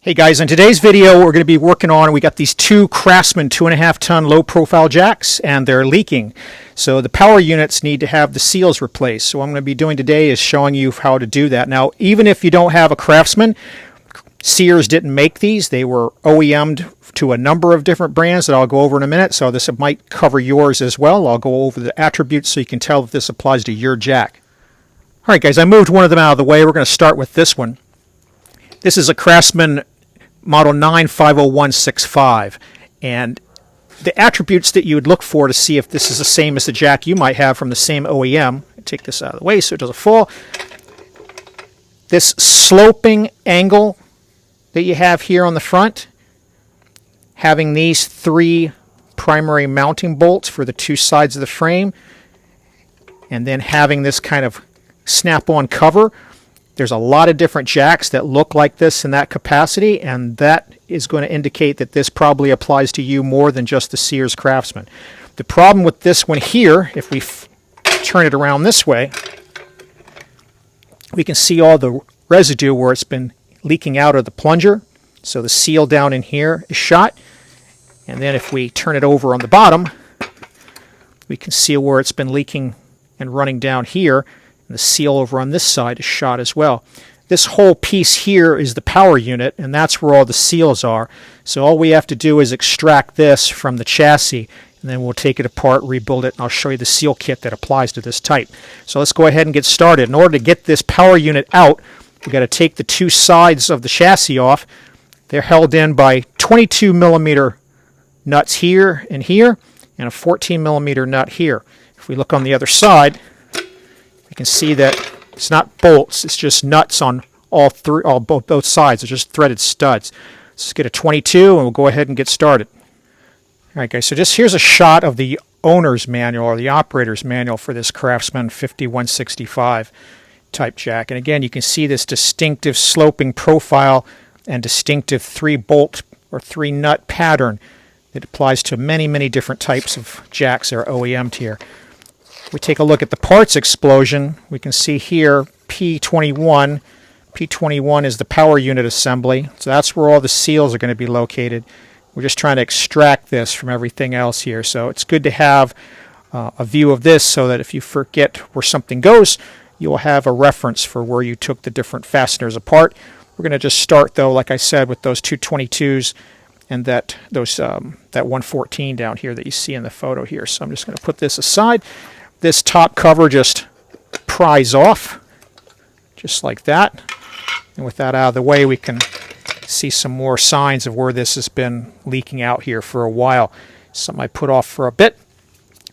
Hey guys, in today's video we're going to be working on, we got these two Craftsman 2.5 ton low profile jacks and they're leaking. So the power units need to have the seals replaced. So what I'm going to be doing today is showing you how to do that. Now even if you don't have a Craftsman, Sears didn't make these. They were OEM'd to a number of different brands that I'll go over in a minute. So this might cover yours as well. I'll go over the attributes so you can tell if this applies to your jack. Alright guys, I moved one of them out of the way. We're going to start with this one. This is a Craftsman Model 9-50165, and the attributes that you would look for to see if this is the same as the jack you might have from the same OEM. Take this out of the way so it doesn't fall. This sloping angle that you have here on the front, having these three primary mounting bolts for the two sides of the frame, and then having this kind of snap-on cover. There's a lot of different jacks that look like this in that capacity, and that is going to indicate that this probably applies to you more than just the Sears Craftsman. The problem with this one here, if we turn it around this way, we can see all the residue where it's been leaking out of the plunger. So the seal down in here is shot. And then if we turn it over on the bottom, we can see where it's been leaking and running down here. And the seal over on this side is shot as well. This whole piece here is the power unit, and that's where all the seals are. So all we have to do is extract this from the chassis, and then we'll take it apart, rebuild it, and I'll show you the seal kit that applies to this type. So let's go ahead and get started. In order to get this power unit out, we've got to take the two sides of the chassis off. They're held in by 22 millimeter nuts here, and a 14 millimeter nut here. If we look on the other side, you can see that it's not bolts, it's just nuts on both sides. They're just threaded studs. Let's get a 22 and we'll go ahead and get started. Alright guys, so just here's a shot of the owner's manual or the operator's manual for this Craftsman 5165 type jack. And again, you can see this distinctive sloping profile and distinctive 3-bolt or 3-nut pattern that applies to many, many different types of jacks that are OEM'd here. We take a look at the parts explosion. We can see here P21. P21 is the power unit assembly. So that's where all the seals are going to be located. We're just trying to extract this from everything else here. So it's good to have a view of this so that if you forget where something goes, you will have a reference for where you took the different fasteners apart. We're going to just start though, like I said, with those two 22s and that 114 down here that you see in the photo here. So I'm just going to put this aside. This top cover just pries off, just like that. And with that out of the way, we can see some more signs of where this has been leaking out here for a while. Something I put off for a bit.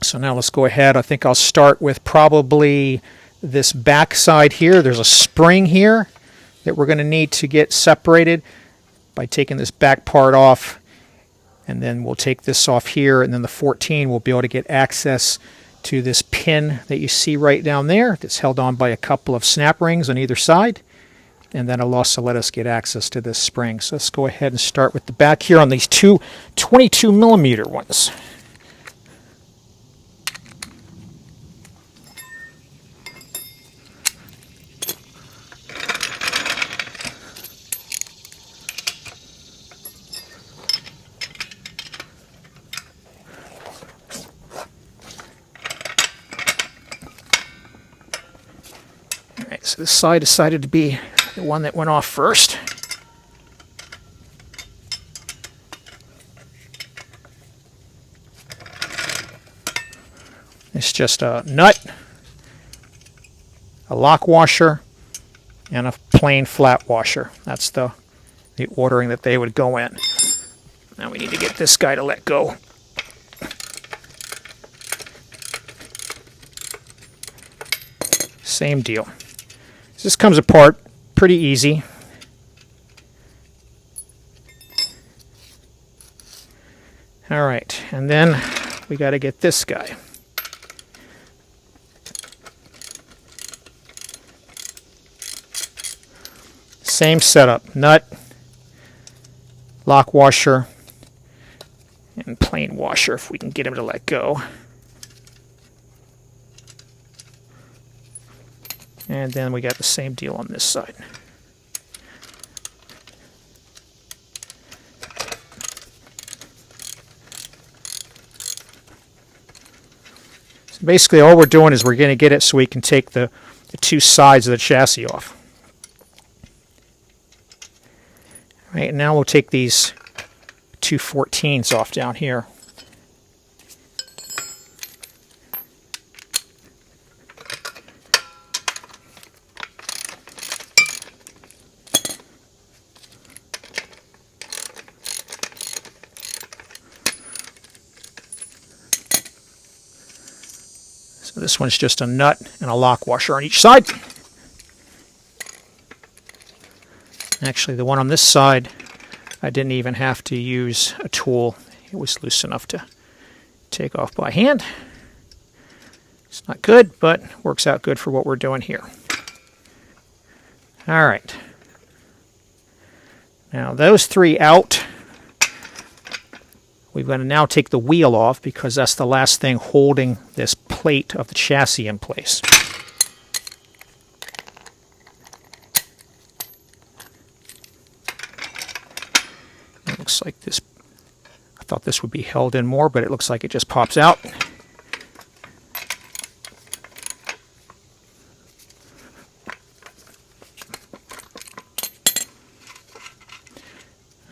So now let's go ahead. I think I'll start with probably this back side here. There's a spring here that we're going to need to get separated by taking this back part off. And then we'll take this off here, and then the 14 will be able to get access to this pin that you see right down there that's held on by a couple of snap rings on either side, and then it'll also let us get access to this spring. So let's go ahead and start with the back here on these two 22 millimeter ones. So this side decided to be the one that went off first. It's just a nut, a lock washer, and a plain flat washer. That's the ordering that they would go in. Now we need to get this guy to let go. Same deal. This comes apart pretty easy. All right, and then we got to get this guy. Same setup, nut, lock washer, and plain washer if we can get him to let go. And then we got the same deal on this side. Basically all we're doing is we're going to get it so we can take the two sides of the chassis off. All right, now we'll take these two 14s off down here. So this one's just a nut and a lock washer on each side. Actually, the one on this side, I didn't even have to use a tool. It was loose enough to take off by hand. It's not good, but works out good for what we're doing here. All right. Now those three out. We're going to now take the wheel off because that's the last thing holding this plate of the chassis in place. It looks like this, I thought this would be held in more, but it looks like it just pops out.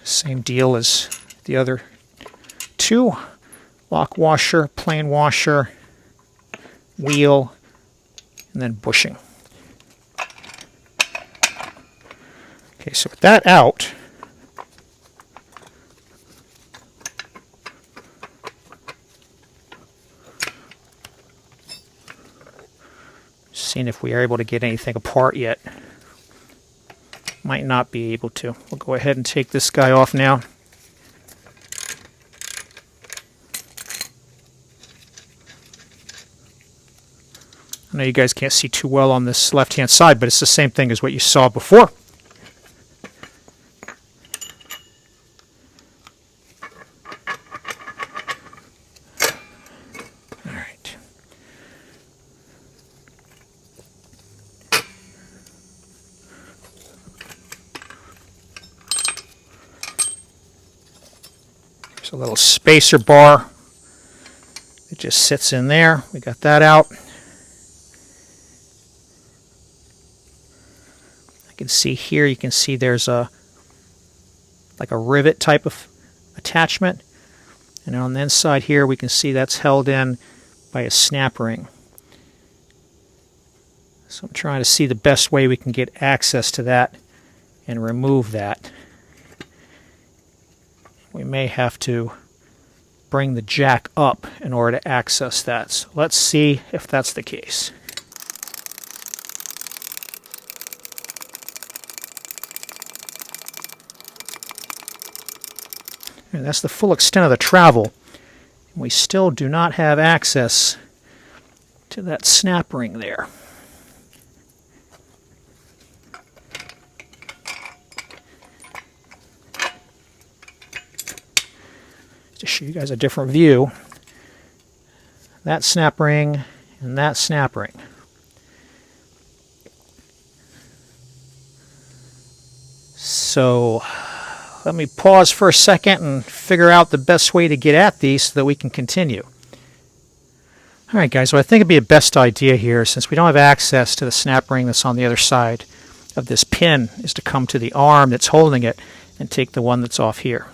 Same deal as the other two. Lock washer, plain washer, wheel, and then bushing. Okay, so with that out, seeing if we are able to get anything apart yet. Might not be able to. We'll go ahead and take this guy off now. I know you guys can't see too well on this left-hand side, but it's the same thing as what you saw before. All right. There's a little spacer bar. It just sits in there. We got that out. You can see here, you can see there's like a rivet type of attachment, and on the inside here we can see that's held in by a snap ring. So I'm trying to see the best way we can get access to that and remove that. We may have to bring the jack up in order to access that. So let's see if that's the case. And that's the full extent of the travel. We still do not have access to that snap ring there. To show you guys a different view, that snap ring and that snap ring. So let me pause for a second and figure out the best way to get at these so that we can continue. Alright guys, what I think would be a best idea here, since we don't have access to the snap ring that's on the other side of this pin, is to come to the arm that's holding it and take the one that's off here.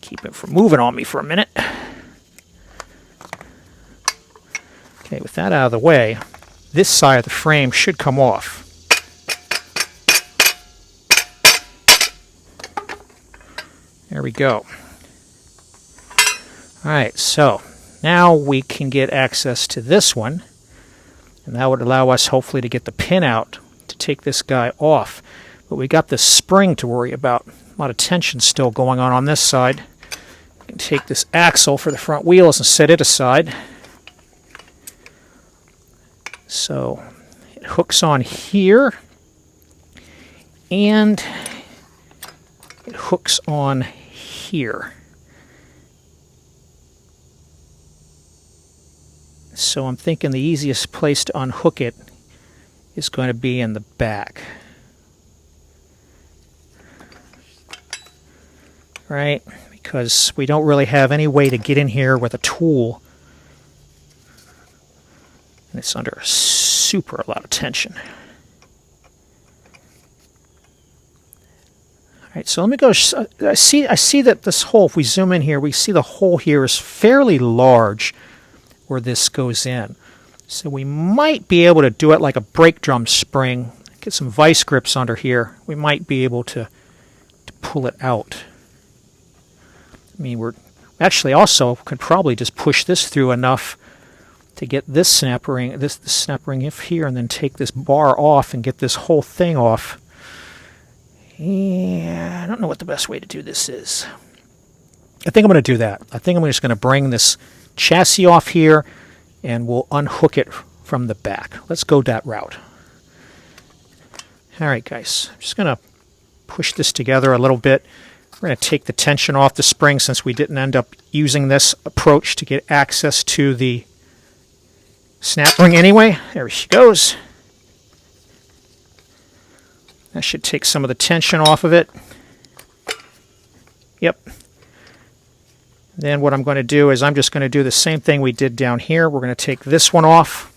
Keep it from moving on me for a minute. Okay, with that out of the way, this side of the frame should come off. There we go. Alright, so now we can get access to this one, and that would allow us hopefully to get the pin out to take this guy off. But we got this spring to worry about. A lot of tension still going on this side. We can take this axle for the front wheels and set it aside. So it hooks on here, and it hooks on here. So I'm thinking the easiest place to unhook it is going to be in the back. right? Because we don't really have any way to get in here with a tool. And it's under a lot of tension. All right, so let me go. I see that this hole, if we zoom in here, we see the hole here is fairly large where this goes in. So we might be able to do it like a brake drum spring. Get some vice grips under here. We might be able to pull it out. I mean, we're actually also could probably just push this through enough to get this snap ring, this snap ring here, and then take this bar off and get this whole thing off. Yeah, I don't know what the best way to do this is. I think I'm going to do that. I think I'm just going to bring this chassis off here, and we'll unhook it from the back. Let's go that route. All right, guys. I'm just going to push this together a little bit. We're going to take the tension off the spring since we didn't end up using this approach to get access to the snap ring anyway. There she goes. That should take some of the tension off of it. Yep. Then what I'm going to do is I'm just going to do the same thing we did down here. We're going to take this one off.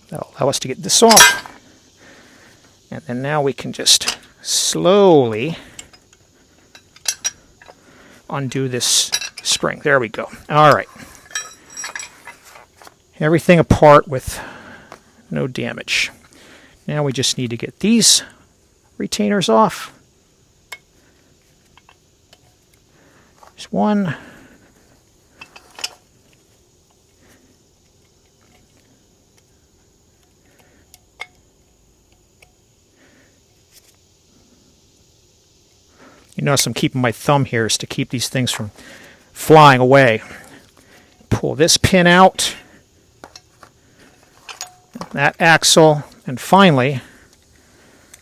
That'll allow us to get this off. And then now we can just slowly undo this spring. There we go. All right. Everything apart with no damage. Now we just need to get these retainers off. There's one. You notice I'm keeping my thumb here is to keep these things from flying away. Pull this pin out. That axle. And finally,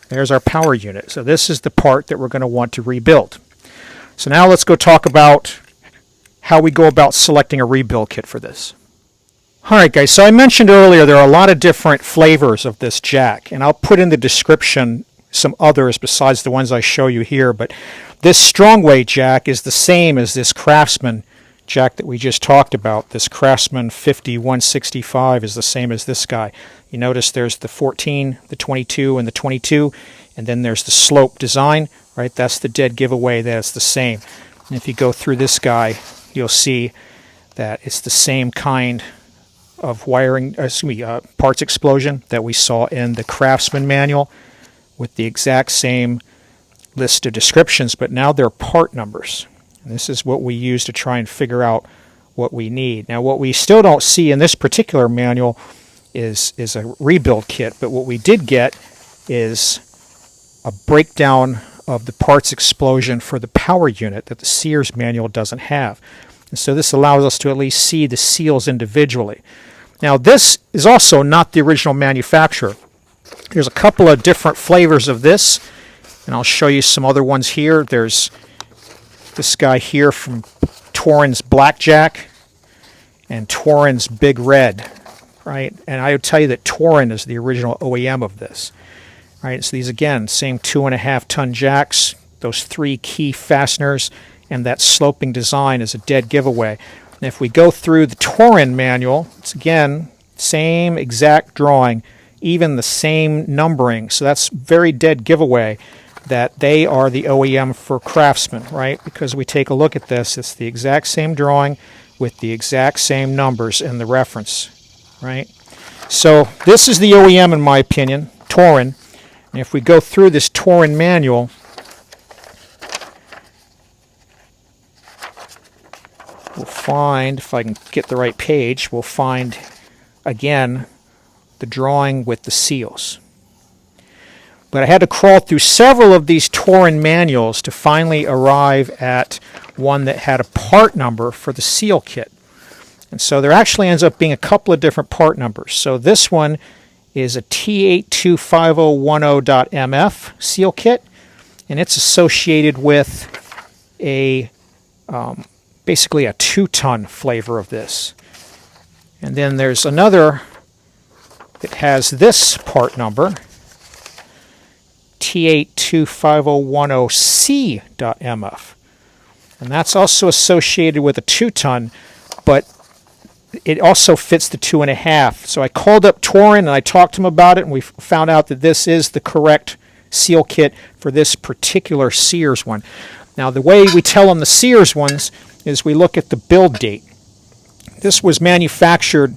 there's our power unit. So this is the part that we're going to want to rebuild. So now let's go talk about how we go about selecting a rebuild kit for this. Alright guys, so I mentioned earlier there are a lot of different flavors of this jack, and I'll put in the description some others besides the ones I show you here, but this Strongway jack is the same as this Craftsman jack that we just talked about. This Craftsman 5165 is the same as this guy. You notice there's the 14, the 22, and the 22, and then there's the slope design, right? That's the dead giveaway that it's the same. And if you go through this guy, you'll see that it's the same kind of wiring, parts explosion that we saw in the Craftsman manual with the exact same list of descriptions, but now they're part numbers. And this is what we use to try and figure out what we need. Now what we still don't see in this particular manual is a rebuild kit, but what we did get is a breakdown of the parts explosion for the power unit that the Sears manual doesn't have. And so this allows us to at least see the seals individually. Now this is also not the original manufacturer. There's a couple of different flavors of this, and I'll show you some other ones here. There's this guy here from Torin's Blackjack and Torin's Big Red, right? And I would tell you that Torin is the original OEM of this, right? So these, again, same 2.5-ton jacks, those 3 key fasteners, and that sloping design is a dead giveaway. And if we go through the Torin manual, it's, again, same exact drawing, even the same numbering. So that's very dead giveaway that they are the OEM for Craftsman, right? Because we take a look at this, it's the exact same drawing with the exact same numbers in the reference, right? So this is the OEM in my opinion, Torin. And if we go through this Torin manual, we'll find, if I can get the right page, we'll find, again, the drawing with the seals. But I had to crawl through several of these Torin manuals to finally arrive at one that had a part number for the seal kit. And so there actually ends up being a couple of different part numbers. So this one is a T825010.MF seal kit, and it's associated with a basically a 2-ton flavor of this. And then there's another that has this part number, T825010C.MF. And that's also associated with a 2-ton, but it also fits the 2.5. So I called up Torin and I talked to him about it, and we found out that this is the correct seal kit for this particular Sears one. Now, the way we tell on the Sears ones is we look at the build date. This was manufactured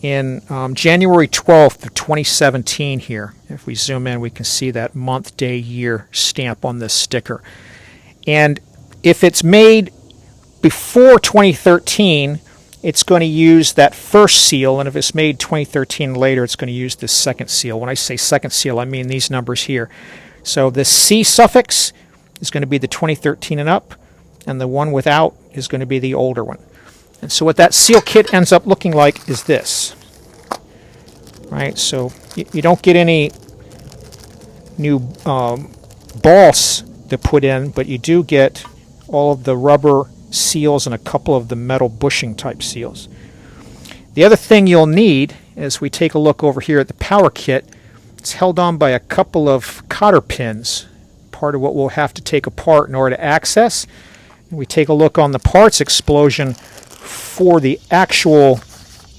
in January 12th of 2017 here. If we zoom in, we can see that month, day, year stamp on this sticker. And if it's made before 2013, it's going to use that first seal, and if it's made 2013 later, it's going to use this second seal. When I say second seal, I mean these numbers here. So the C suffix is going to be the 2013 and up, and the one without is going to be the older one. And so what that seal kit ends up looking like is this. Right? So you don't get any new balls to put in, but you do get all of the rubber seals and a couple of the metal bushing type seals. The other thing you'll need, as we take a look over here at the power kit, it's held on by a couple of cotter pins, part of what we'll have to take apart in order to access. And we take a look on the parts explosion for the actual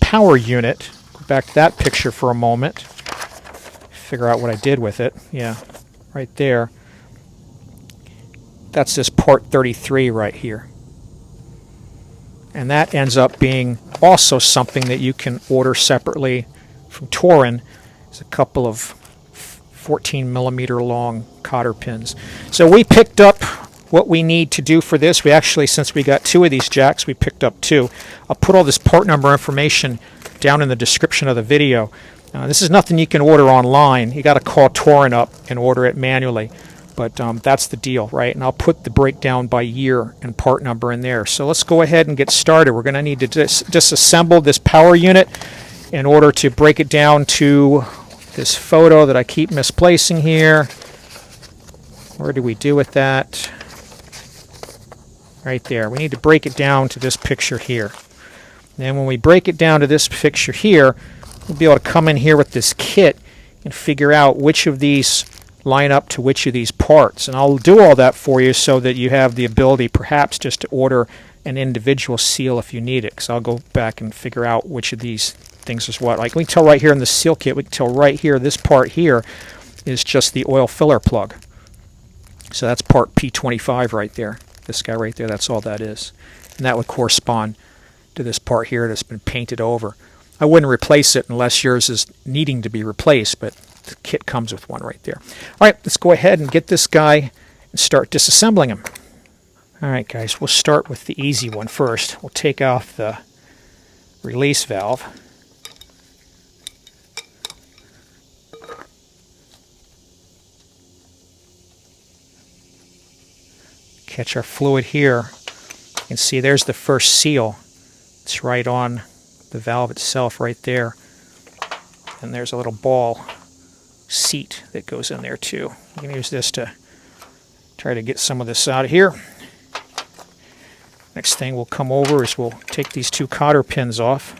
power unit. Go back to that picture for a moment. Figure out what I did with it. Yeah, right there. That's this part 33 right here. And that ends up being also something that you can order separately from Torin. It's a couple of 14 millimeter long cotter pins. So we picked up what we need to do for this. We actually, since we got 2 of these jacks, we picked up 2. I'll put all this part number information down in the description of the video. This is nothing you can order online. You got to call Torin up and order it manually. But that's the deal, right? And I'll put the breakdown by year and part number in there. So let's go ahead and get started. We're going to need to disassemble this power unit in order to break it down to this photo that I keep misplacing here. Where do we do with that? Right there. We need to break it down to this picture here. And when we break it down to this picture here, we'll be able to come in here with this kit and figure out which of these line up to which of these parts. And I'll do all that for you so that you have the ability perhaps just to order an individual seal if you need it, because I'll go back and figure out which of these things is what. Like we can tell right here in the seal kit, we can tell right here, this part here is just the oil filler plug. So that's part P25 right there. This guy right there, that's all that is. And that would correspond to this part here that's been painted over. I wouldn't replace it unless yours is needing to be replaced, but the kit comes with one right there. All right, let's go ahead and get this guy and start disassembling him. All right, guys, we'll start with the easy one first. We'll take off the release valve. Catch our fluid here. You can see there's the first seal. It's right on the valve itself right there. And there's a little ball seat that goes in there too. You can use this to try to get some of this out of here. Next thing we'll come over is we'll take these 2 cotter pins off.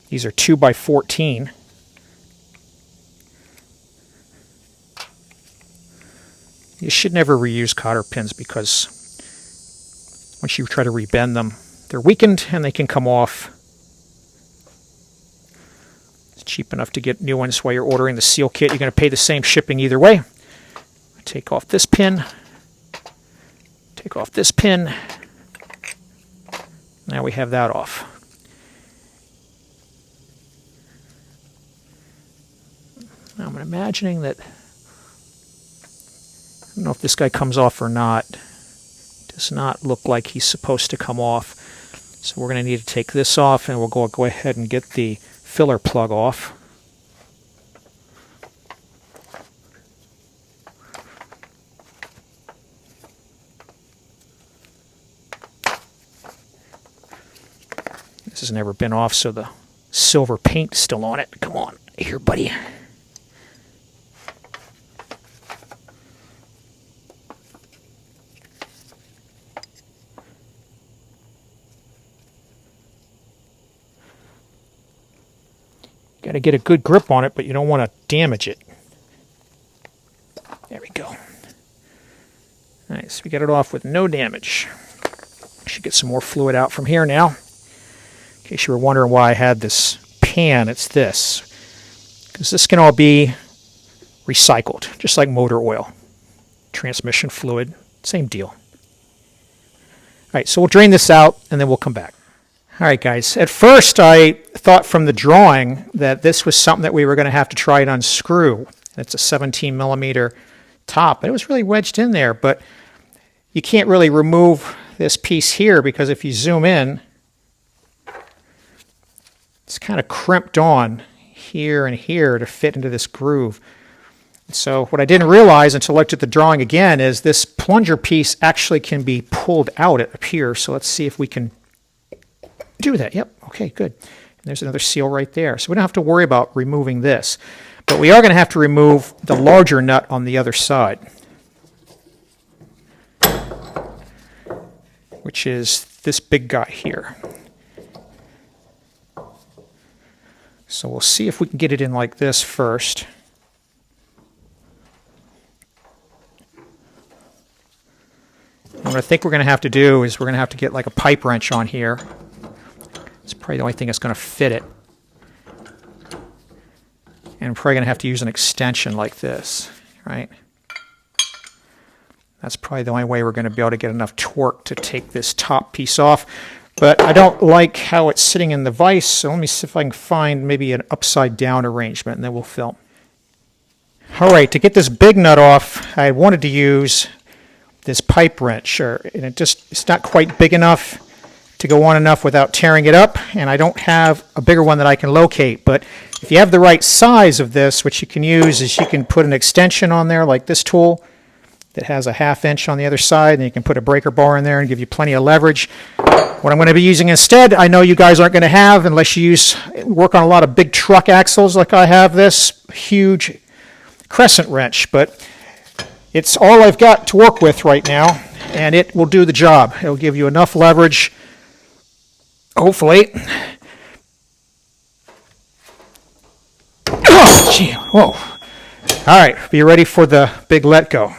These are 2x14. You should never reuse cotter pins because once you try to rebend them, they're weakened and they can come off. It's cheap enough to get new ones while you're ordering the seal kit. You're going to pay the same shipping either way. Take off this pin. Take off this pin. Now we have that off. Now I'm imagining that, I don't know if this guy comes off or not. Does not look like he's supposed to come off. So we're going to need to take this off, and we'll go ahead and get the filler plug off. This has never been off, so the silver paint's still on it. Come on, here, buddy. Got to get a good grip on it, but you don't want to damage it. There we go. Nice. We got it off with no damage. Should get some more fluid out from here now. In case you were wondering why I had this pan, it's this. Because this can all be recycled, just like motor oil. Transmission fluid, same deal. All right, so we'll drain this out and then we'll come back. All right, guys. At first, I thought from the drawing that this was something that we were going to have to try and unscrew. It's a 17 millimeter top, but it was really wedged in there. But you can't really remove this piece here because if you zoom in, it's kind of crimped on here and here to fit into this groove. So what I didn't realize until I looked at the drawing again is this plunger piece actually can be pulled out up here. So let's see if we can do that. Yep. Okay, good. And there's another seal right there. So we don't have to worry about removing this. But we are going to have to remove the larger nut on the other side, which is this big guy here. So we'll see if we can get it in like this first. And what I think we're going to have to do is we're going to have to get like a pipe wrench on here. It's probably the only thing that's going to fit it. And we're probably going to have to use an extension like this, right? That's probably the only way we're going to be able to get enough torque to take this top piece off. But I don't like how it's sitting in the vise, so let me see if I can find maybe an upside down arrangement, and then we'll film. All right, to get this big nut off, I wanted to use this pipe wrench, and it's not quite big enough to go on enough without tearing it up, and I don't have a bigger one that I can locate. But if you have the right size of this, what you can use is you can put an extension on there like this tool that has a 1/2 inch on the other side, and you can put a breaker bar in there and give you plenty of leverage. What I'm going to be using instead, I know you guys aren't going to have unless you work on a lot of big truck axles like I have this huge crescent wrench, but it's all I've got to work with right now, and it will do the job. It'll give you enough leverage, hopefully. Oh, gee, whoa. All right, be ready for the big let go.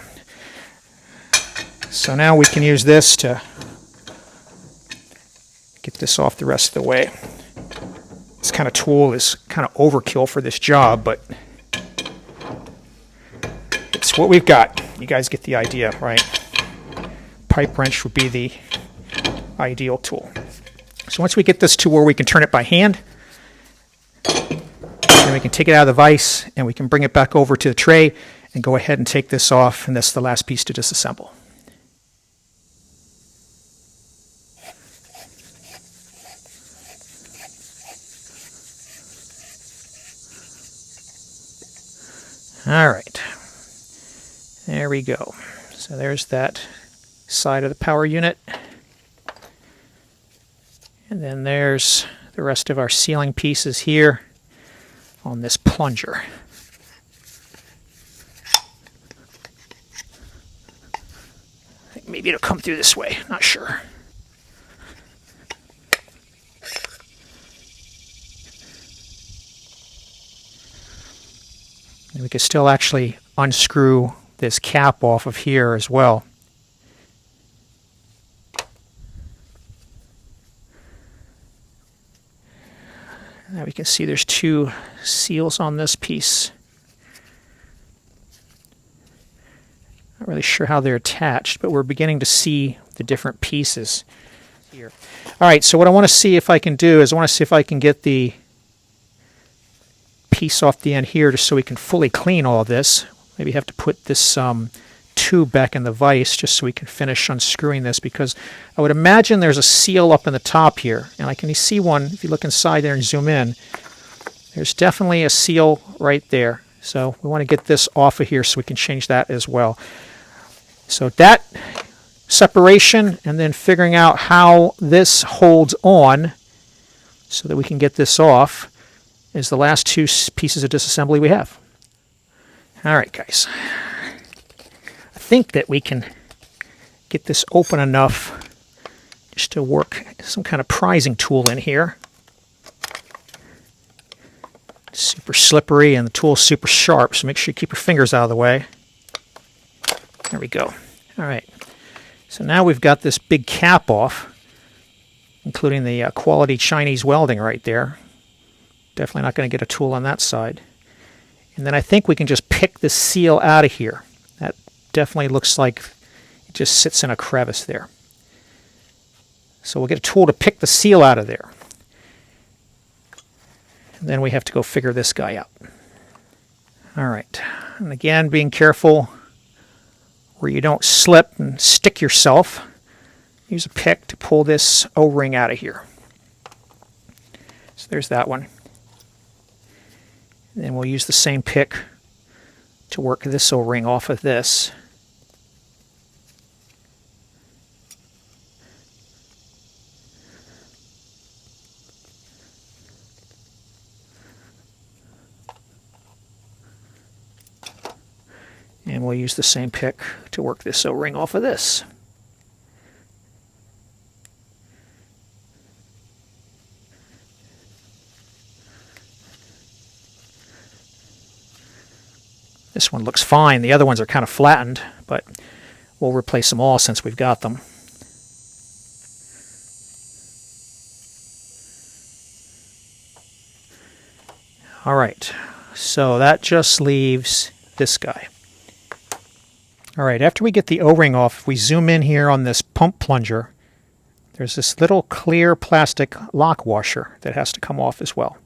So now we can use this to get this off the rest of the way. This kind of tool is kind of overkill for this job, but it's what we've got. You guys get the idea, right? Pipe wrench would be the ideal tool. So once we get this to where we can turn it by hand, then we can take it out of the vise and we can bring it back over to the tray and go ahead and take this off, and that's the last piece to disassemble. All right, there we go. So there's that side of the power unit. And then there's the rest of our sealing pieces here on this plunger. I think maybe it'll come through this way, not sure. And we could still actually unscrew this cap off of here as well. Now we can see there's 2 seals on this piece. Not really sure how they're attached, but we're beginning to see the different pieces here. All right, so what I want to see if I can do is I want to see if I can get the piece off the end here just so we can fully clean all of this. Maybe have to put this tube back in the vise just so we can finish unscrewing this, because I would imagine there's a seal up in the top here, and I can see one if you look inside there and zoom in. There's definitely a seal right there, so we want to get this off of here so we can change that as well. So that separation and then figuring out how this holds on so that we can get this off is the last 2 pieces of disassembly we have. All right, guys. I think that we can get this open enough just to work some kind of prizing tool in here. super slippery and the tool's super sharp, so make sure you keep your fingers out of the way. There we go. All right. So now we've got this big cap off, including the quality Chinese welding right there. Definitely not going to get a tool on that side. And then I think we can just pick the seal out of here. That definitely looks like it just sits in a crevice there. So we'll get a tool to pick the seal out of there. And then we have to go figure this guy out. All right. And again, being careful where you don't slip and stick yourself. Use a pick to pull this O-ring out of here. So there's that one. And then we'll use the same pick to work this O-ring off of this. And we'll use the same pick to work this O-ring off of this. This one looks fine. The other ones are kind of flattened, but we'll replace them all since we've got them. All right, so that just leaves this guy. All right, after we get the O-ring off, if we zoom in here on this pump plunger, there's this little clear plastic lock washer that has to come off as well.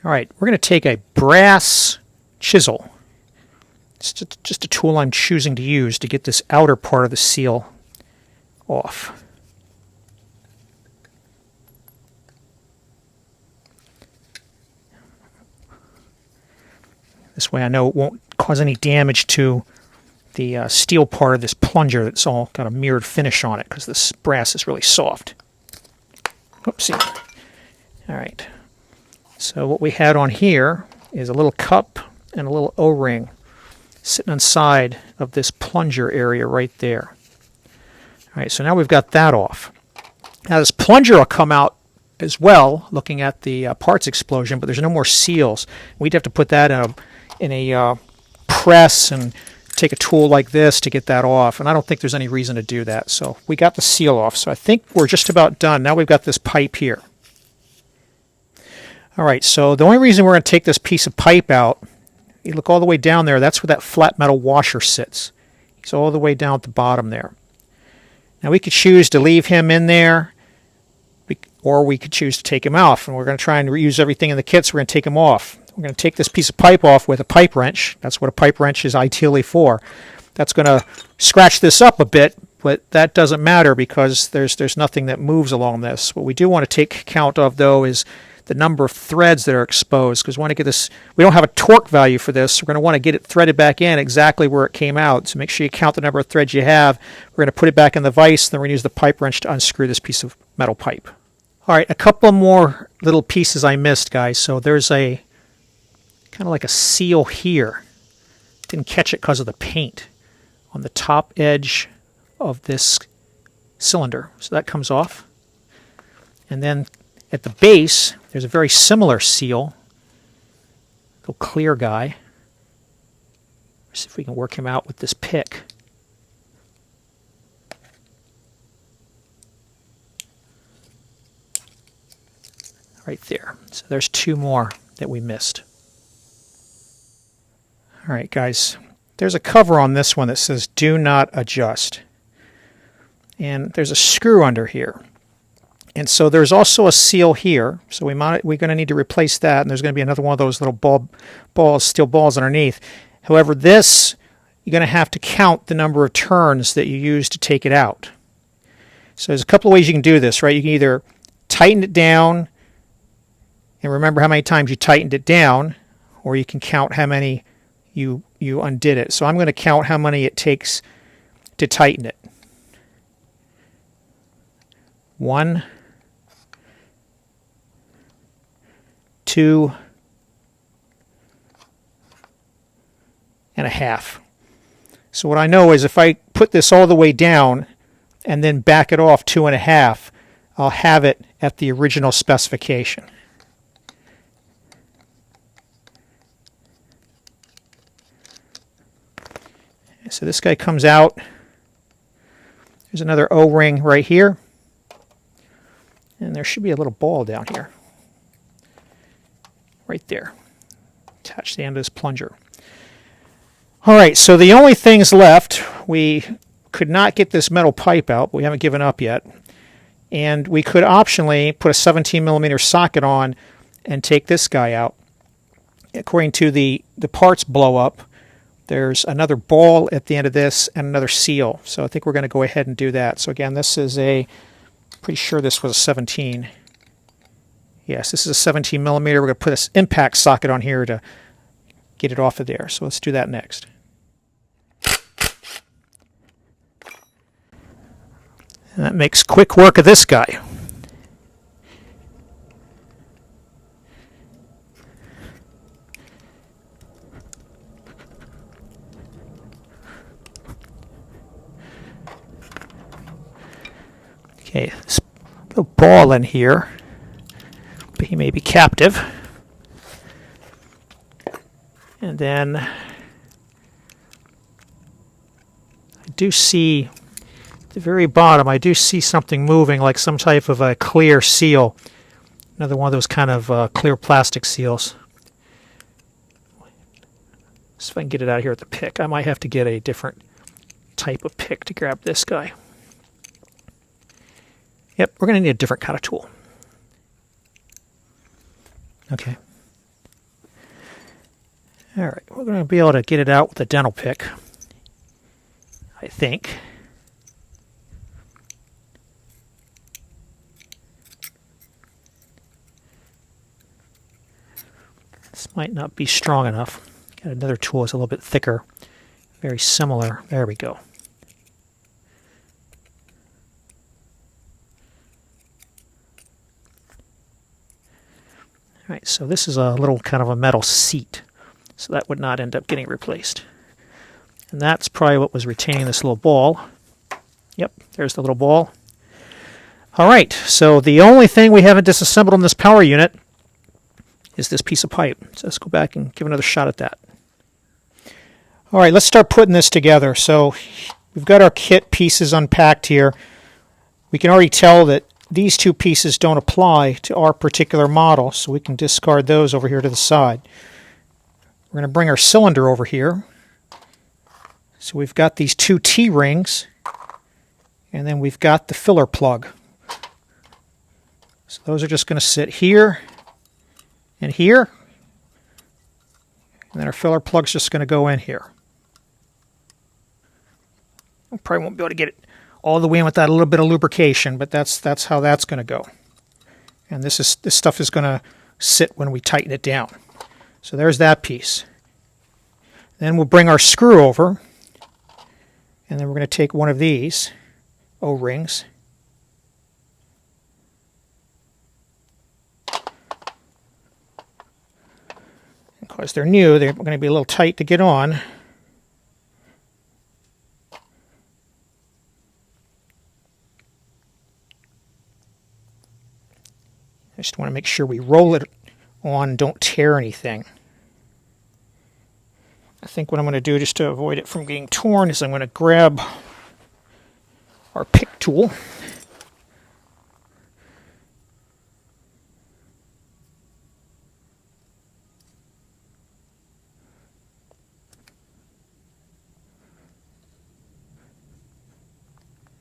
All right, we're going to take a brass chisel. It's just a tool I'm choosing to use to get this outer part of the seal off. This way I know it won't cause any damage to the steel part of this plunger that's all got a mirrored finish on it because this brass is really soft. Oopsie. All right. So what we had on here is a little cup and a little O-ring sitting inside of this plunger area right there. All right, so now we've got that off. Now this plunger will come out as well, looking at the parts explosion, but there's no more seals. We'd have to put that in a press and take a tool like this to get that off, and I don't think there's any reason to do that. So we got the seal off, so I think we're just about done. Now we've got this pipe here. All right, so the only reason we're going to take this piece of pipe out, you look all the way down there, that's where that flat metal washer sits. He's all the way down at the bottom there. Now we could choose to leave him in there, or we could choose to take him off, and we're going to try and reuse everything in the kit, so we're going to take him off. We're going to take this piece of pipe off with a pipe wrench. That's what a pipe wrench is ideally for. That's going to scratch this up a bit, but that doesn't matter because there's nothing that moves along this. What we do want to take count of, though, is the number of threads that are exposed, because we want to get this. We don't have a torque value for this. So we're going to want to get it threaded back in exactly where it came out. So make sure you count the number of threads you have. We're going to put it back in the vise, then we're going to use the pipe wrench to unscrew this piece of metal pipe. All right, a couple more little pieces I missed, guys. So there's a kind of like a seal here. Didn't catch it because of the paint on the top edge of this cylinder. So that comes off. And then at the base, there's a very similar seal, little clear guy. Let's see if we can work him out with this pick. Right there. So there's two more that we missed. All right, guys, there's a cover on this one that says do not adjust. And there's a screw under here. And so there's also a seal here, so we're going to need to replace that, and there's going to be another one of those little steel balls underneath. However, this, you're going to have to count the number of turns that you use to take it out. So there's a couple of ways you can do this, right? You can either tighten it down, and remember how many times you tightened it down, or you can count how many you undid it. So I'm going to count how many it takes to tighten it. 1, 2 and a half. So what I know is if I put this all the way down and then back it off 2 1/2, I'll have it at the original specification. So this guy comes out. There's another O-ring right here. And there should be a little ball down here. Right there. Attached to the end of this plunger. Alright, so the only things left, we could not get this metal pipe out, but we haven't given up yet. And we could optionally put a 17mm socket on and take this guy out. According to the parts blow up, there's another ball at the end of this and another seal. So I think we're going to go ahead and do that. So again, this is pretty sure this was a 17. Yes, this is a 17mm. We're going to put this impact socket on here to get it off of there. So let's do that next. And that makes quick work of this guy. Okay, this little ball in here, but he may be captive. And then I do see at the very bottom, I do see something moving, like some type of a clear seal. Another one of those kind of clear plastic seals. So if I can get it out here with the pick, I might have to get a different type of pick to grab this guy. Yep, we're going to need a different kind of tool. Okay. All right, we're going to be able to get it out with a dental pick, I think. This might not be strong enough. Got another tool that's a little bit thicker, very similar. There we go. All right, so this is a little kind of a metal seat, so that would not end up getting replaced. And that's probably what was retaining this little ball. Yep, there's the little ball. All right, so the only thing we haven't disassembled on this power unit is this piece of pipe. So let's go back and give another shot at that. All right, let's start putting this together. So we've got our kit pieces unpacked here. We can already tell that these two pieces don't apply to our particular model, so we can discard those over here to the side. We're going to bring our cylinder over here. So we've got these two T-rings, and then we've got the filler plug. So those are just going to sit here and here, and then our filler plug's just going to go in here. I probably won't be able to get it all the way in without a little bit of lubrication, but that's how that's going to go. And this stuff is going to sit when we tighten it down. So there's that piece. Then we'll bring our screw over, and then we're going to take one of these O-rings. Because they're new, they're going to be a little tight to get on. I just want to make sure we roll it on, don't tear anything. I think what I'm going to do just to avoid it from getting torn is I'm going to grab our pick tool.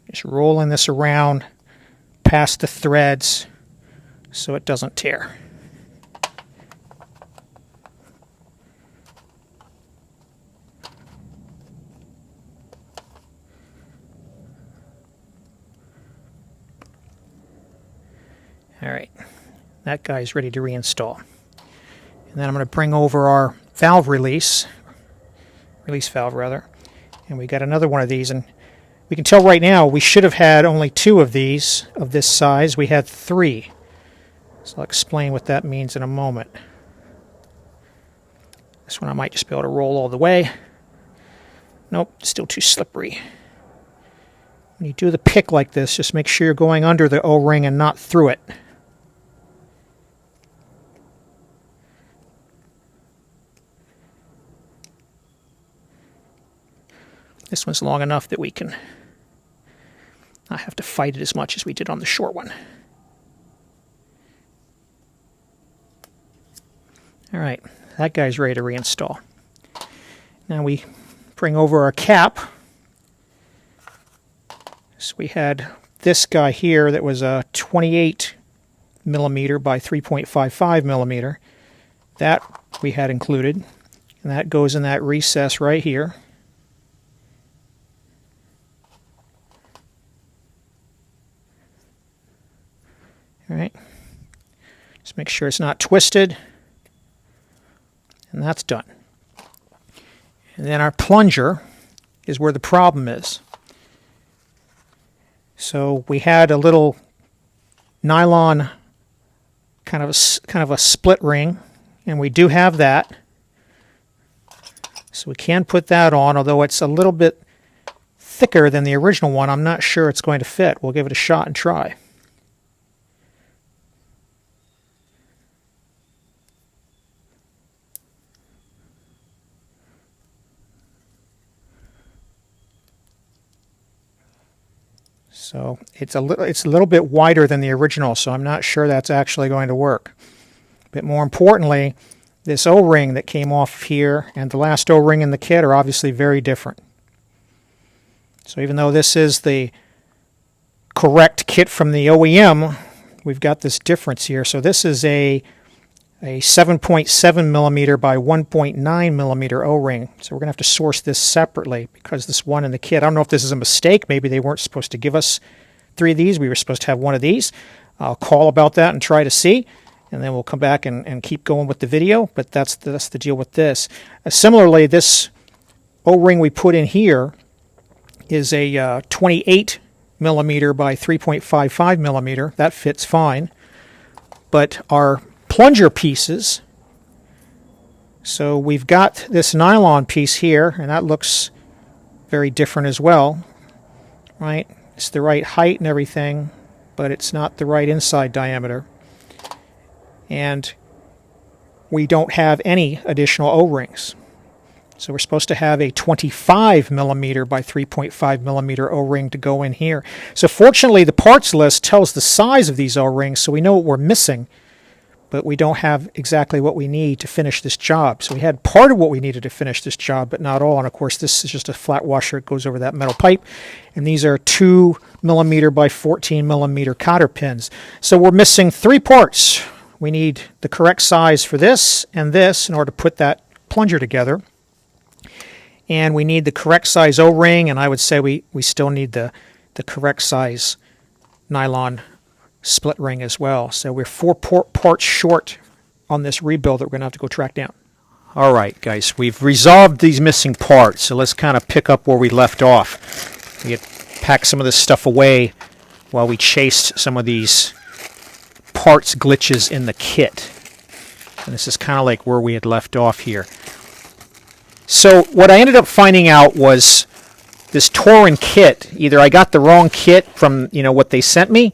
Just rolling this around past the threads so it doesn't tear. All right, that guy's ready to reinstall. And then I'm going to bring over our valve release valve rather, and we got another one of these, and we can tell right now we should have had only two of these of this size. We had three. So I'll explain what that means in a moment. This one I might just be able to roll all the way. Nope, still too slippery. When you do the pick like this, just make sure you're going under the O-ring and not through it. This one's long enough that we can not have to fight it as much as we did on the short one. All right, that guy's ready to reinstall. Now we bring over our cap. So we had this guy here that was a 28 millimeter by 3.55 millimeter. That we had included, and that goes in that recess right here. All right, just make sure it's not twisted, and that's done. And then our plunger is where the problem is. So we had a little nylon kind of a split ring, and we do have that. So we can put that on, although it's a little bit thicker than the original one. I'm not sure it's going to fit. We'll give it a shot and try. So it's a little bit wider than the original, so I'm not sure that's actually going to work. But more importantly, this O-ring that came off here and the last O-ring in the kit are obviously very different. So even though this is the correct kit from the OEM, we've got this difference here. So this is a 7.7 millimeter by 1.9 millimeter O-ring. So we're going to have to source this separately because this one in the kit, I don't know if this is a mistake. Maybe they weren't supposed to give us 3 of these. We were supposed to have 1 of these. I'll call about that and try to see, and then we'll come back and keep going with the video. But that's the deal with this. Similarly, this O-ring we put in here is a 28 millimeter by 3.55 millimeter. That fits fine. But our plunger pieces, so we've got this nylon piece here, and that looks very different as well, right? It's the right height and everything, but it's not the right inside diameter. And we don't have any additional O-rings. So we're supposed to have a 25 millimeter by 3.5 millimeter O-ring to go in here. So fortunately, the parts list tells the size of these O-rings, so we know what we're missing, but we don't have exactly what we need to finish this job. So we had part of what we needed to finish this job, but not all. And of course, this is just a flat washer. It goes over that metal pipe. And these are 2 millimeter by 14 millimeter cotter pins. So we're missing 3 parts. We need the correct size for this and this in order to put that plunger together. And we need the correct size O-ring, and I would say we still need the correct size nylon split ring as well. So we're 4 parts short on this rebuild that we're going to have to go track down. All right, guys, we've resolved these missing parts, so let's kind of pick up where we left off. We had packed some of this stuff away while we chased some of these parts glitches in the kit. And this is kind of like where we had left off here. So what I ended up finding out was this Torin kit, either I got the wrong kit from what they sent me,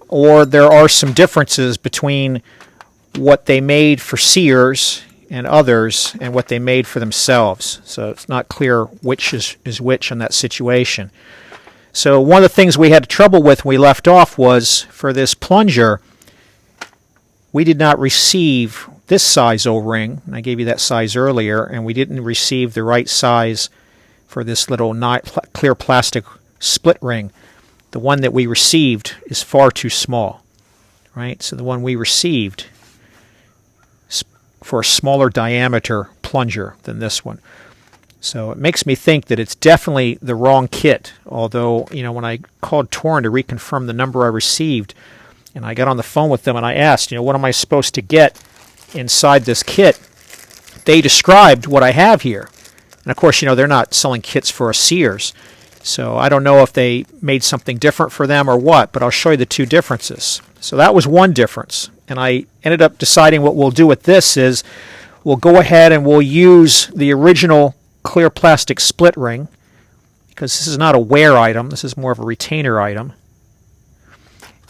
or there are some differences between what they made for Sears and others and what they made for themselves. So it's not clear which is which in that situation. So one of the things we had trouble with when we left off was for this plunger, we did not receive this size O-ring. I gave you that size earlier, and we didn't receive the right size for this little clear plastic split ring. The one that we received is far too small, right? So the one we received is for a smaller diameter plunger than this one. So it makes me think that it's definitely the wrong kit, although, when I called Torin to reconfirm the number I received, and I got on the phone with them and I asked, what am I supposed to get inside this kit? They described what I have here. And of course, they're not selling kits for a Sears. So I don't know if they made something different for them or what, but I'll show you the 2 differences. So that was one difference. And I ended up deciding what we'll do with this is we'll go ahead and we'll use the original clear plastic split ring, because this is not a wear item. This is more of a retainer item.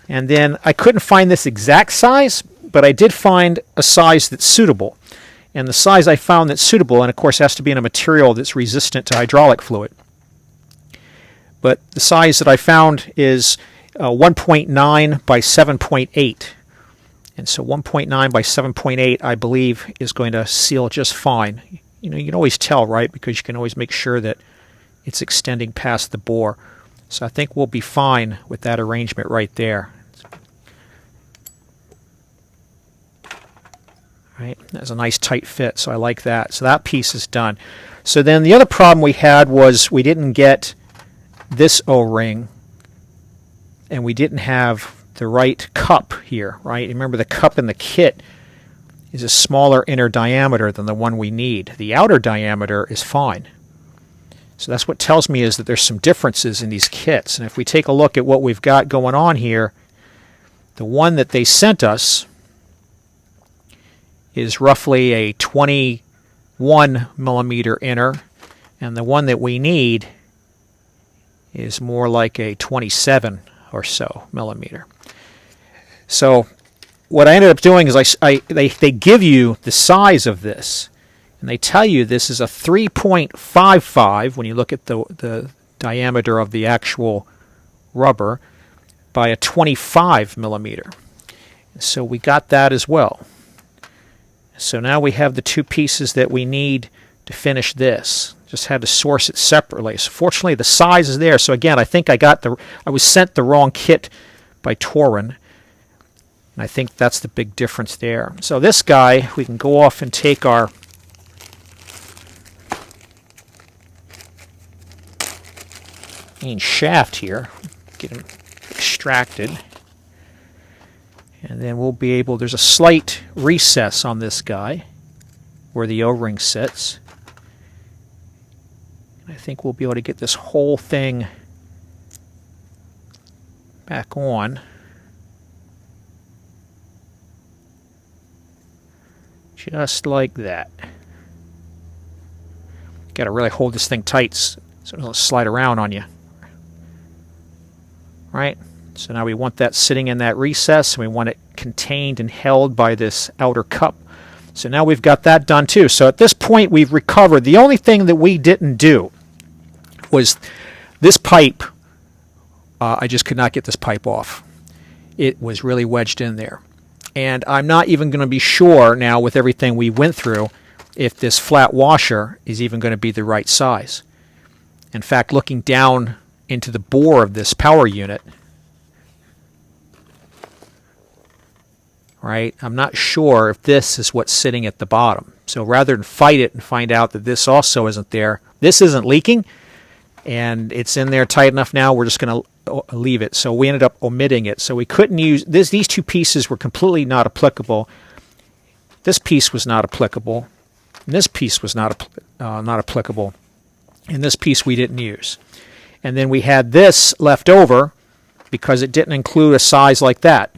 And then I couldn't find this exact size, but I did find a size that's suitable. And the size I found that's suitable, and of course has to be in a material that's resistant to hydraulic fluid. but the size that I found is 1.9 by 7.8. And so 1.9 by 7.8, I believe, is going to seal just fine. You know, you can always tell, right? Because you can always make sure that it's extending past the bore. So I think we'll be fine with that arrangement right there. Right, that's a nice tight fit, so I like that. So that piece is done. So then the other problem we had was we didn't get this O-ring, and we didn't have the right cup here, right? Remember, the cup in the kit is a smaller inner diameter than the one we need. The outer diameter is fine. So that's what tells me is that there's some differences in these kits. And if we take a look at what we've got going on here, the one that they sent us is roughly a 21 millimeter inner, and the one that we need is more like a 27 or so millimeter. So what I ended up doing is they give you the size of this, and they tell you this is a 3.55 when you look at the diameter of the actual rubber by a 25 millimeter. So we got that as well. So now we have the two pieces that we need to finish this. Just had to source it separately. So fortunately the size is there. So again, I think I was sent the wrong kit by Torin. And I think that's the big difference there. So this guy, we can go off and take our main shaft here, get him extracted. And then we'll be able, there's a slight recess on this guy where the O-ring sits. And I think we'll be able to get this whole thing back on. Just like that. Got to really hold this thing tight so it doesn't slide around on you. Right? So now we want that sitting in that recess, and we want it contained and held by this outer cup. So now we've got that done too. So at this point we've recovered. The only thing that we didn't do was this pipe. I just could not get this pipe off. It was really wedged in there. And I'm not even going to be sure now with everything we went through if this flat washer is even going to be the right size. In fact, looking down into the bore of this power unit, right, I'm not sure if this is what's sitting at the bottom. So rather than fight it and find out that this also isn't there, this isn't leaking, and it's in there tight enough now, we're just going to leave it. So we ended up omitting it. So we couldn't use this. These two pieces were completely not applicable. This piece was not applicable. And this piece was not applicable. And this piece we didn't use. And then we had this left over because it didn't include a size like that.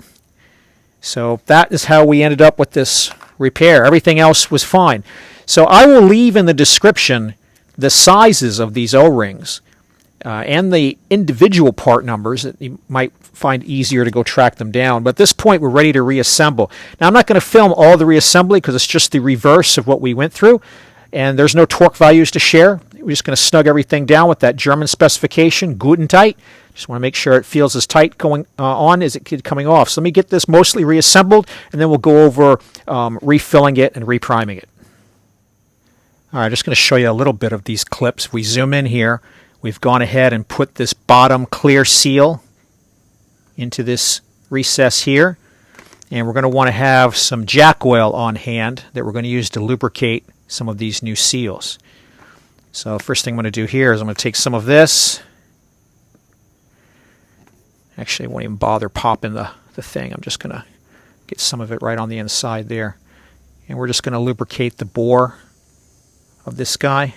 So that is how we ended up with this repair. Everything else was fine. So I will leave in the description the sizes of these O-rings and the individual part numbers that you might find easier to go track them down. But at this point, we're ready to reassemble. Now, I'm not going to film all the reassembly because it's just the reverse of what we went through, and there's no torque values to share. We're just going to snug everything down with that German specification, good and tight. Just want to make sure it feels as tight going on as it did coming off. So let me get this mostly reassembled, and then we'll go over refilling it and repriming it. All right, just going to show you a little bit of these clips. If we zoom in here, we've gone ahead and put this bottom clear seal into this recess here. And we're going to want to have some jack oil on hand that we're going to use to lubricate some of these new seals. So first thing I'm going to do here is I'm going to take some of this. Actually, I won't even bother popping the thing. I'm just going to get some of it right on the inside there. And we're just going to lubricate the bore of this guy.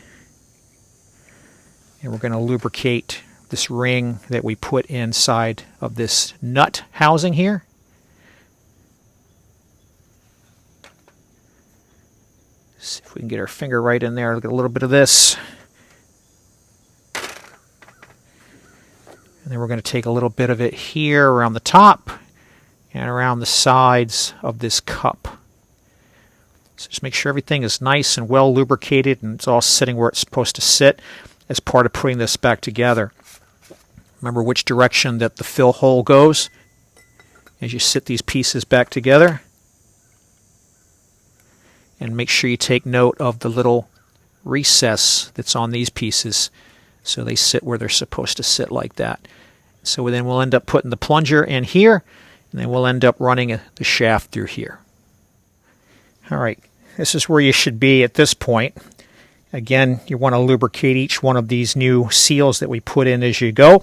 And we're going to lubricate this ring that we put inside of this nut housing here. See if we can get our finger right in there. Look at a little bit of this. And then we're going to take a little bit of it here around the top and around the sides of this cup. So just make sure everything is nice and well lubricated and it's all sitting where it's supposed to sit as part of putting this back together. Remember which direction that the fill hole goes as you sit these pieces back together. And make sure you take note of the little recess that's on these pieces so they sit where they're supposed to sit like that. So then we'll end up putting the plunger in here, and then we'll end up running the shaft through here. All right, this is where you should be at this point. Again, you want to lubricate each one of these new seals that we put in as you go.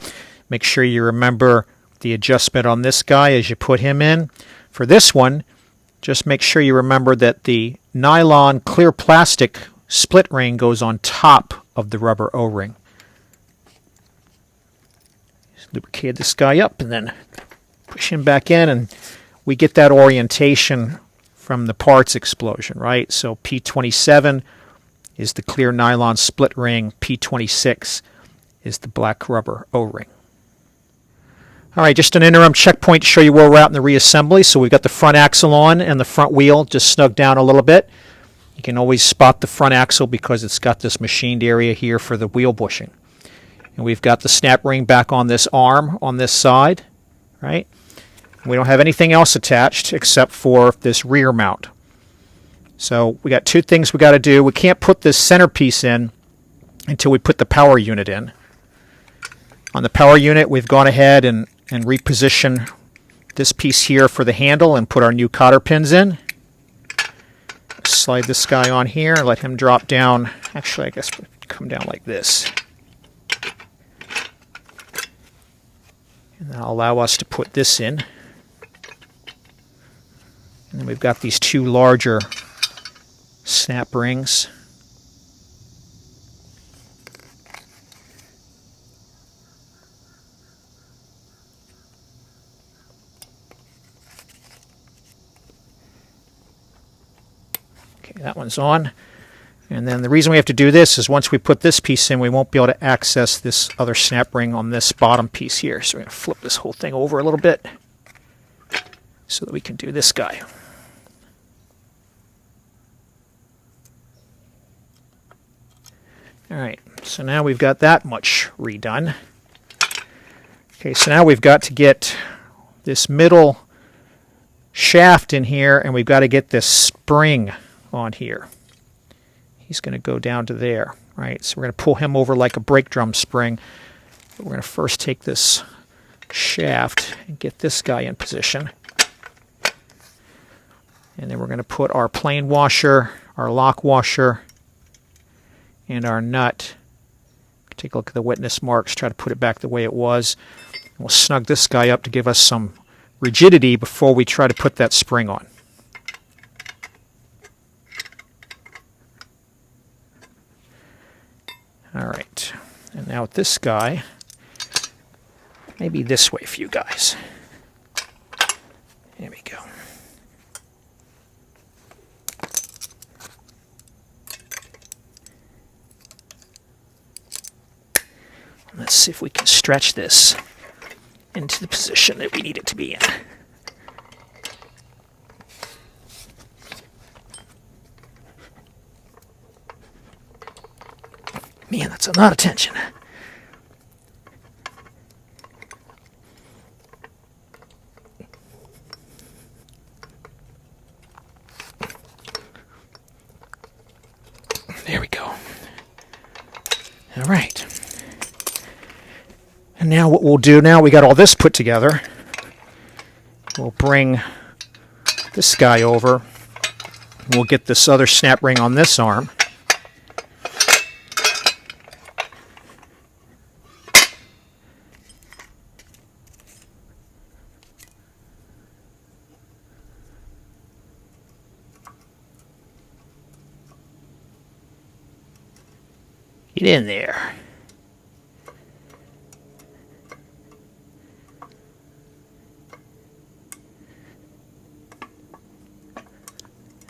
Make sure you remember the adjustment on this guy as you put him in. For this one, just make sure you remember that the nylon clear plastic split ring goes on top of the rubber O-ring. Lubricate this guy up and then push him back in, and we get that orientation from the parts explosion, right? So P27 is the clear nylon split ring, P26 is the black rubber O-ring. All right, just an interim checkpoint to show you where we're at in the reassembly. So we've got the front axle on and the front wheel just snugged down a little bit. You can always spot the front axle because it's got this machined area here for the wheel bushing. And we've got the snap ring back on this arm on this side, right? We don't have anything else attached except for this rear mount. So we got two things we got to do. We can't put this centerpiece in until we put the power unit in. On the power unit, we've gone ahead and reposition this piece here for the handle and put our new cotter pins in. Slide this guy on here and let him drop down. Actually, I guess we'll come down like this. And that'll allow us to put this in. And then we've got these two larger snap rings. Okay, that one's on. And then the reason we have to do this is once we put this piece in, we won't be able to access this other snap ring on this bottom piece here. So we're going to flip this whole thing over a little bit so that we can do this guy. All right, so now we've got that much redone. Okay, so now we've got to get this middle shaft in here, and we've got to get this spring on here. He's going to go down to there, right? So we're going to pull him over like a brake drum spring. But we're going to first take this shaft and get this guy in position. And then we're going to put our plane washer, our lock washer, and our nut. Take a look at the witness marks, try to put it back the way it was. And we'll snug this guy up to give us some rigidity before we try to put that spring on. All right, and now with this guy, maybe this way for you guys. There we go. Let's see if we can stretch this into the position that we need it to be in. Man, that's a lot of tension. There we go. All right. And now what we'll do, now we got all this put together, we'll bring this guy over. We'll get this other snap ring on this arm. Get in there.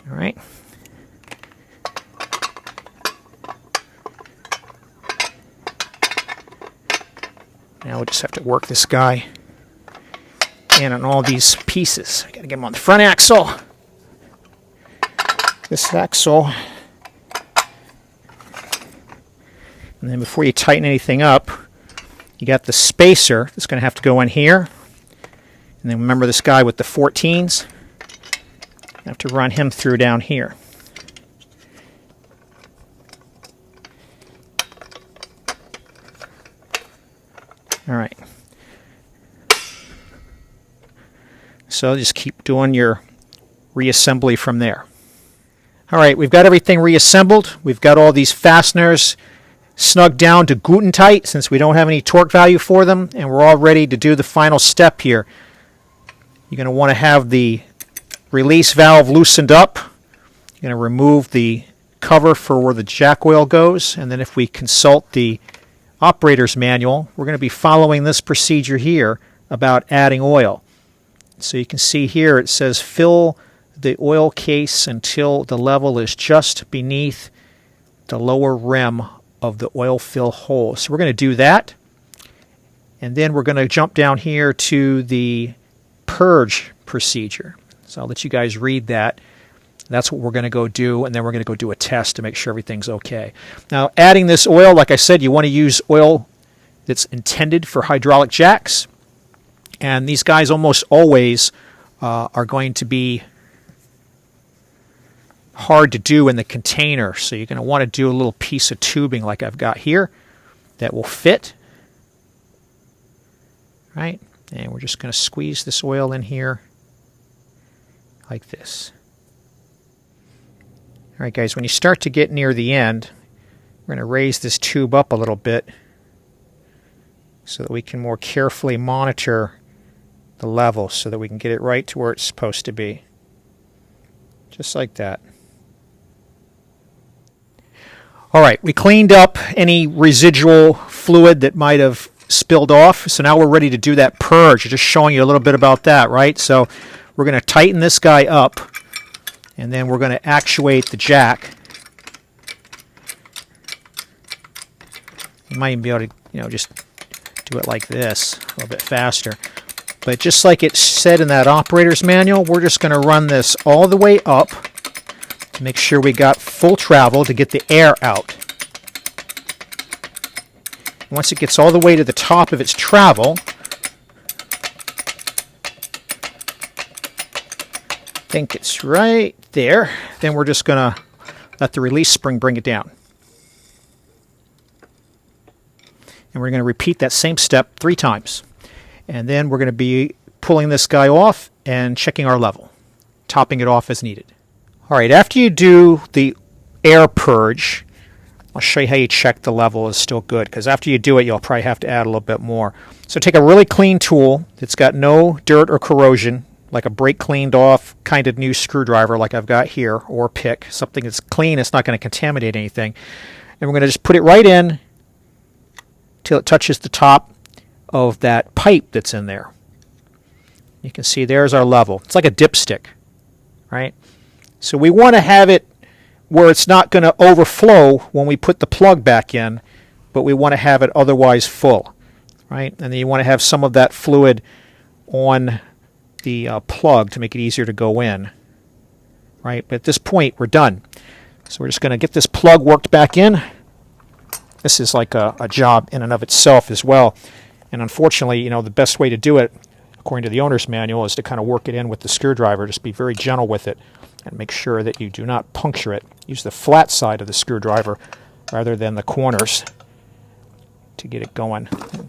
All right. Now we'll just have to work this guy in on all these pieces. I got to get him on the front axle. This axle. And then before you tighten anything up, You got the spacer that's going to have to go in here. And then remember this guy with the 14s. You have to run him through down here. All right. So just keep doing your reassembly from there. All right, we've got everything reassembled. We've got all these fasteners snugged down to Guten tight since we don't have any torque value for them, and we're all ready to do the final step here. You're going to want to have the release valve loosened up. You're going to remove the cover for where the jack oil goes, and then if we consult the operator's manual, we're going to be following this procedure here about adding oil. So you can see here it says fill the oil case until the level is just beneath the lower rim of the oil fill hole. So we're going to do that, and then we're going to jump down here to the purge procedure. So I'll let you guys read that. That's what we're going to go do, and then we're going to go do a test to make sure everything's okay. Now, adding this oil, like I said, you want to use oil that's intended for hydraulic jacks, and these guys almost always are going to be hard to do in the container, so you're going to want to do a little piece of tubing like I've got here that will fit. Right? And we're just going to squeeze this oil in here like this. All right, guys, when you start to get near the end, we're going to raise this tube up a little bit so that we can more carefully monitor the level so that we can get it right to where it's supposed to be. Just like that. All right, we cleaned up any residual fluid that might have spilled off, so now we're ready to do that purge. Just showing you a little bit about that, right? So we're going to tighten this guy up, and then we're going to actuate the jack. You might even be able to, just do it like this, a little bit faster. But just like it said in that operator's manual, we're just going to run this all the way up to make sure we got full travel to get the air out. Once it gets all the way to the top of its travel, I think it's right there, then we're just going to let the release spring bring it down. And we're going to repeat that same step 3 times. And then we're going to be pulling this guy off and checking our level, topping it off as needed. All right, after you do the air purge, I'll show you how you check the level is still good, because after you do it, you'll probably have to add a little bit more. So take a really clean tool that's got no dirt or corrosion, like a brake cleaned off kind of new screwdriver like I've got here, or pick, something that's clean, it's not going to contaminate anything. And we're going to just put it right in till it touches the top of that pipe that's in there. You can see there's our level. It's like a dipstick, right? So we want to have it where it's not going to overflow when we put the plug back in, but we want to have it otherwise full, right? And then you want to have some of that fluid on the plug to make it easier to go in, right? But at this point, we're done. So we're just going to get this plug worked back in. This is like a job in and of itself as well. And unfortunately, the best way to do it, according to the owner's manual, is to kind of work it in with the screwdriver. Just be very gentle with it and make sure that you do not puncture it. Use the flat side of the screwdriver rather than the corners to get it going.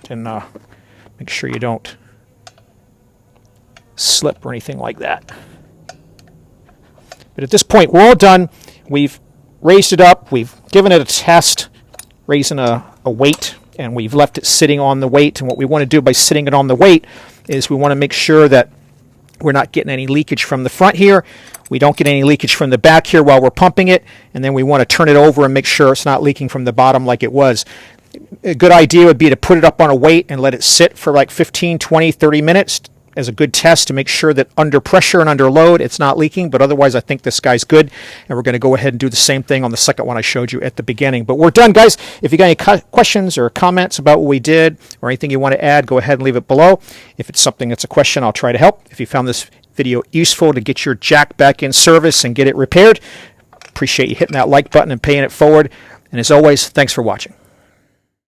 And make sure you don't slip or anything like that. But at this point, we're all done. We've raised it up. We've given it a test, raising a weight, and we've left it sitting on the weight. And what we want to do by sitting it on the weight is we want to make sure that we're not getting any leakage from the front here. We don't get any leakage from the back here while we're pumping it. And then we want to turn it over and make sure it's not leaking from the bottom like it was. A good idea would be to put it up on a weight and let it sit for like 15, 20, 30 minutes as a good test to make sure that under pressure and under load it's not leaking. But otherwise, I think this guy's good, and we're going to go ahead and do the same thing on the second one I showed you at the beginning. But we're done, guys. If you got any questions or comments about what we did or anything you want to add, go ahead and leave it below. If it's something that's a question, I'll try to help. If you found this video useful to get your jack back in service and get it repaired, appreciate you hitting that like button and paying it forward. And as always, thanks for watching.